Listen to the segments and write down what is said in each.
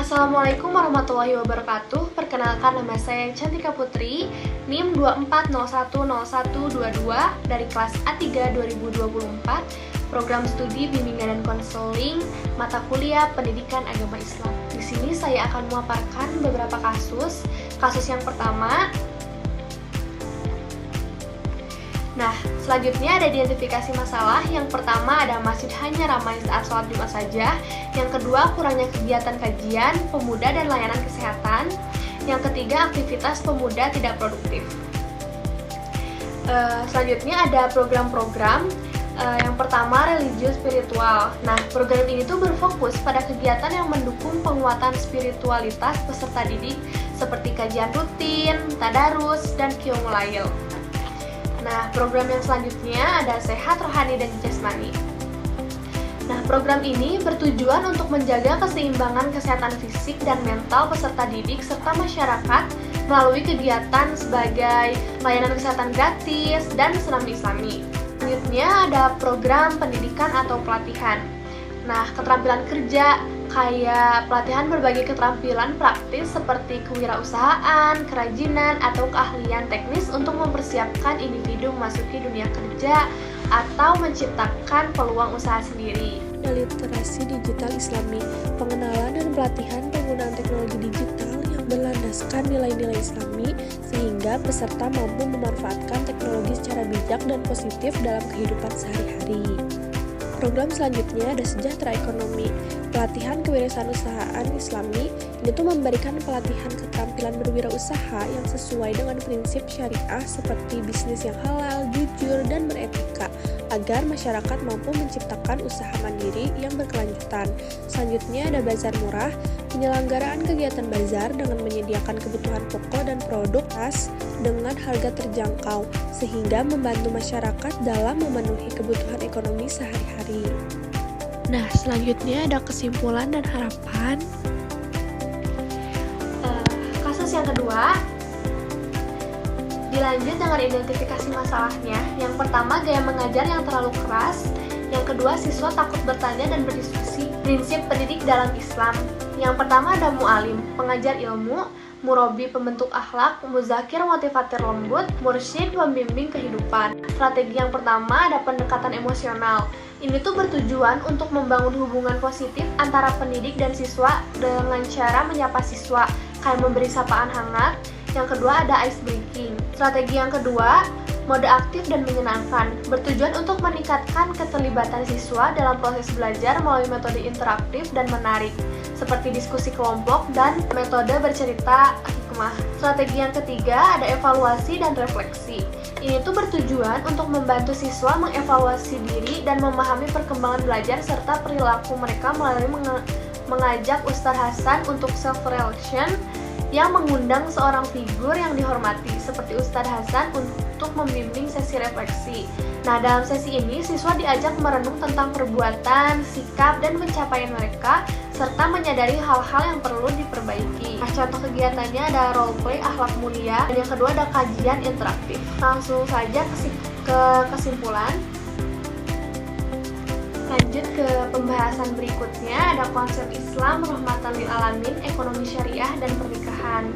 Assalamualaikum warahmatullahi wabarakatuh. Perkenalkan, nama saya Cantika Putri, NIM 24010122 dari kelas A3 2024, program studi bimbingan dan konseling mata kuliah Pendidikan Agama Islam. Di sini saya akan memaparkan beberapa kasus. Kasus yang pertama, selanjutnya ada identifikasi masalah. Yang pertama ada masjid hanya ramai saat sholat Jumat saja. Yang kedua, kurangnya kegiatan kajian, pemuda dan layanan kesehatan. Yang ketiga, aktivitas pemuda tidak produktif. Selanjutnya ada program-program. Yang pertama, religius spiritual. Program ini tuh berfokus pada kegiatan yang mendukung penguatan spiritualitas peserta didik seperti kajian rutin, tadarus, dan qiyamul lail. Program yang selanjutnya ada sehat rohani dan jasmani. Program ini bertujuan untuk menjaga keseimbangan kesehatan fisik dan mental peserta didik serta masyarakat melalui kegiatan sebagai layanan kesehatan gratis dan senam islami. Selanjutnya ada program pendidikan atau pelatihan. Keterampilan kerja kayak pelatihan berbagai keterampilan praktis seperti kewirausahaan, kerajinan, atau keahlian teknis untuk mempersiapkan individu memasuki dunia kerja atau menciptakan peluang usaha sendiri. Literasi digital Islami, pengenalan dan pelatihan penggunaan teknologi digital yang berlandaskan nilai-nilai Islami sehingga peserta mampu memanfaatkan teknologi secara bijak dan positif dalam kehidupan sehari-hari. Program selanjutnya ada sejahtera ekonomi, pelatihan kewirausahaan Islami. Ini tuh memberikan pelatihan keterampilan berwirausaha yang sesuai dengan prinsip syariah seperti bisnis yang halal, jujur, dan beretika agar masyarakat mampu menciptakan usaha mandiri yang berkelanjutan. Selanjutnya ada bazar murah, penyelenggaraan kegiatan bazar dengan menyediakan kebutuhan pokok dan produk khas dengan harga terjangkau sehingga membantu masyarakat dalam memenuhi kebutuhan ekonomi sehari-hari. Selanjutnya ada kesimpulan dan harapan. Kasus yang kedua, dilanjut dengan identifikasi masalahnya. Yang pertama, gaya mengajar yang terlalu keras. Yang kedua, siswa takut bertanya dan berdiskusi. Prinsip pendidik dalam Islam. Yang pertama ada mu'alim, pengajar ilmu, murabi pembentuk akhlak, muzakir motivator lembut, mursyid pembimbing kehidupan. Strategi yang pertama ada pendekatan emosional. Ini tuh bertujuan untuk membangun hubungan positif antara pendidik dan siswa dengan cara menyapa siswa, kayak memberi sapaan hangat. Yang kedua ada ice breaking. Strategi yang kedua, mode aktif dan menyenangkan, bertujuan untuk meningkatkan keterlibatan siswa dalam proses belajar melalui metode interaktif dan menarik, seperti diskusi kelompok dan metode bercerita hikmah. Strategi yang ketiga ada evaluasi dan refleksi. Ini tuh bertujuan untuk membantu siswa mengevaluasi diri dan memahami perkembangan belajar serta perilaku mereka melalui mengajak Ustadz Hasan untuk self-reflection yang mengundang seorang figur yang dihormati seperti Ustadz Hasan untuk membimbing sesi refleksi. Dalam sesi ini siswa diajak merenung tentang perbuatan, sikap, dan pencapaian mereka serta menyadari hal-hal yang perlu diperbaiki. Contoh kegiatannya ada role play akhlak mulia, dan yang kedua ada kajian interaktif. Langsung saja ke kesimpulan. Lanjut ke pembahasan berikutnya, ada konsep Islam, rahmatan lil alamin, ekonomi syariah, dan pernikahan.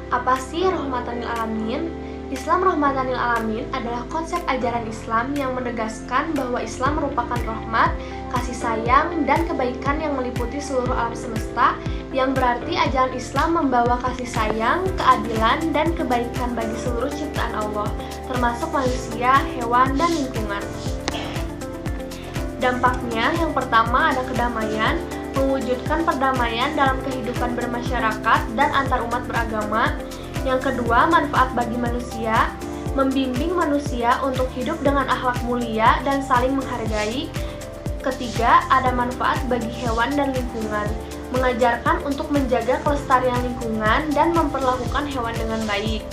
Apa sih rahmatan lil alamin? Islam rahmatan lil alamin adalah konsep ajaran Islam yang menegaskan bahwa Islam merupakan rahmat, kasih sayang, dan kebaikan yang meliputi seluruh alam semesta, yang berarti ajaran Islam membawa kasih sayang, keadilan, dan kebaikan bagi seluruh ciptaan Allah, termasuk manusia, hewan, dan lingkungan. Dampaknya, yang pertama ada kedamaian, mewujudkan perdamaian dalam kehidupan bermasyarakat dan antar umat beragama. Yang kedua, manfaat bagi manusia, membimbing manusia untuk hidup dengan akhlak mulia dan saling menghargai. Ketiga, ada manfaat bagi hewan dan lingkungan, mengajarkan untuk menjaga kelestarian lingkungan dan memperlakukan hewan dengan baik.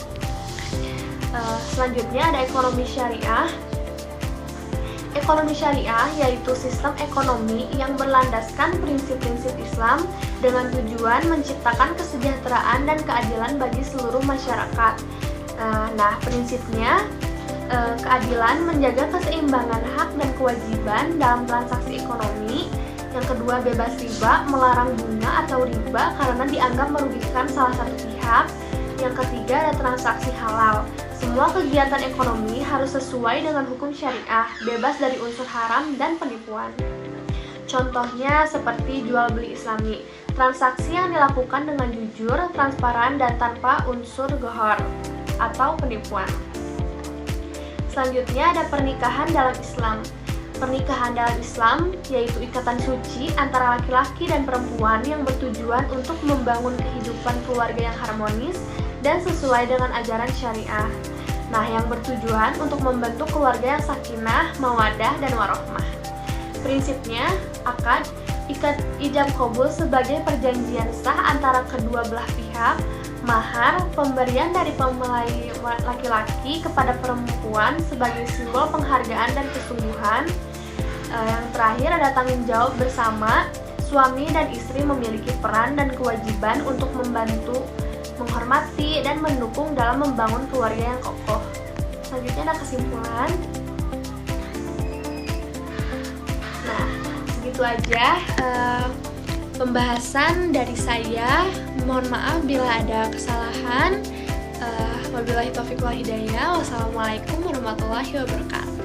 Selanjutnya ada ekonomi syariah. Ekonomi syariah yaitu sistem ekonomi yang berlandaskan prinsip-prinsip Islam dengan tujuan menciptakan kesejahteraan dan keadilan bagi seluruh masyarakat. Prinsipnya keadilan menjaga keseimbangan hak dan kewajiban dalam transaksi ekonomi, Yang kedua, bebas riba, melarang bunga atau riba karena dianggap merugikan salah satu pihak. Yang ketiga, ada transaksi halal. Semua kegiatan ekonomi harus sesuai dengan hukum syariah, bebas dari unsur haram dan penipuan. Contohnya seperti jual beli Islami, transaksi yang dilakukan dengan jujur, transparan, dan tanpa unsur gharar atau penipuan. Selanjutnya ada pernikahan dalam Islam. Pernikahan dalam Islam yaitu ikatan suci antara laki-laki dan perempuan yang bertujuan untuk membangun kehidupan keluarga yang harmonis dan sesuai dengan ajaran syariah. Nah, yang bertujuan untuk membentuk keluarga yang sakinah, mawaddah, dan warohmah. Prinsipnya, akad ijab qabul sebagai perjanjian sah antara kedua belah pihak, mahar, pemberian dari pempelai laki-laki kepada perempuan sebagai simbol penghargaan dan kesungguhan. Yang terakhir ada tanggung jawab bersama, suami dan istri memiliki peran dan kewajiban untuk membantu, menghormati, dan mendukung dalam membangun keluarga yang kokoh. Selanjutnya ada kesimpulan. Nah, segitu aja pembahasan dari saya. Mohon maaf bila ada kesalahan. Wabillahi taufiq wal hidayah. Wassalamualaikum warahmatullahi wabarakatuh.